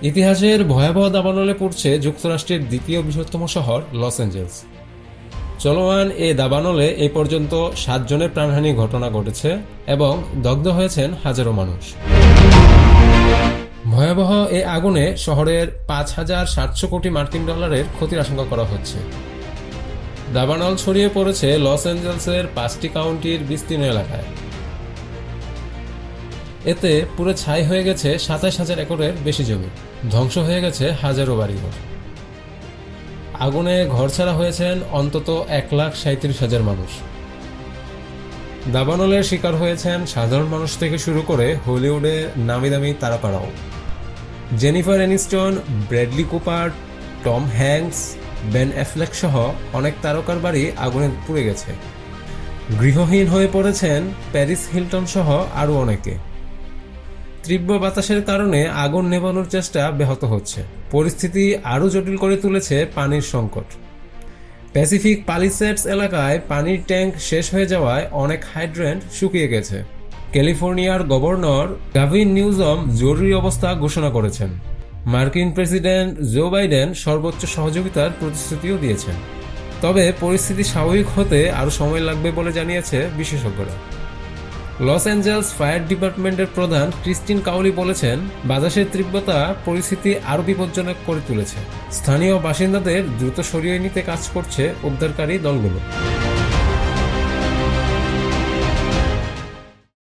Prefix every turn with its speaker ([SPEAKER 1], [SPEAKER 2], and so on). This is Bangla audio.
[SPEAKER 1] ইতিহাসের ভয়াবহ দাবানলে পড়ছে যুক্তরাষ্ট্রের দ্বিতীয় বৃহত্তম শহর লস অ্যাঞ্জেলস। চলমান এই দাবানলে এই পর্যন্ত 7 জনের প্রাণহানির ঘটনা ঘটেছে এবং দগ্ধ হয়েছেন হাজারো মানুষ। ভয়াবহ এই আগুনে শহরের 5,700 কোটি মার্কিন ডলারের ক্ষতির আশঙ্কা করা হচ্ছে। দাবানল ছড়িয়ে পড়েছে লস অ্যাঞ্জেলসের 5টি কাউন্টির বিস্তীর্ণ এলাকায়। এতে পুরো ছাই হয়ে গেছে 27,000 একরের বেশি জমি, ধ্বংস হয়ে গেছে হাজারো বাড়িঘর। আগুনে ঘরছাড়া হয়েছেন অন্তত 1,37,000 মানুষ। দাবানলের শিকার হয়েছেন সাধারণ মানুষ থেকে শুরু করে হলিউডের নামিদামি তারকারাও। Jennifer Aniston, Bradley Cooper, Tom Hanks, Ben Affleck সহ অনেক তারকার বাড়ি আগুনে পুড়ে গেছে। গৃহহীন হয়ে পড়েছেন প্যারিস হিলটন সহ আরও অনেকে। তীব্র বাতাসের কারণে আগুন নেভানোর চেষ্টা ব্যাহত হচ্ছে। পরিস্থিতি আরও জটিল করে তুলেছে পানির সংকট। প্যাসিফিক প্যালিসেডস এলাকায় পানির ট্যাঙ্ক শেষ হয়ে যাওয়ায় অনেক হাইড্রেন্ট শুকিয়ে গেছে। ক্যালিফোর্নিয়ার গভর্নর গাভিন নিউজম জরুরি অবস্থা ঘোষণা করেছেন। মার্কিন প্রেসিডেন্ট জো বাইডেন সর্বোচ্চ সহযোগিতার প্রতিশ্রুতিও দিয়েছেন। তবে পরিস্থিতি স্বাভাবিক হতে আরও সময় লাগবে বলে জানিয়েছে বিশেষজ্ঞরা। লস অ্যাঞ্জেলস ফায়ার ডিপার্টমেন্টের প্রধান ক্রিস্টিন কাউলি বলেছেন, বাতাসের তীব্রতা পরিস্থিতি আরও বিপজ্জনক করে তুলেছে। স্থানীয় বাসিন্দাদের দ্রুত সরিয়ে নিতে কাজ করছে উদ্ধারকারী দলগুলো।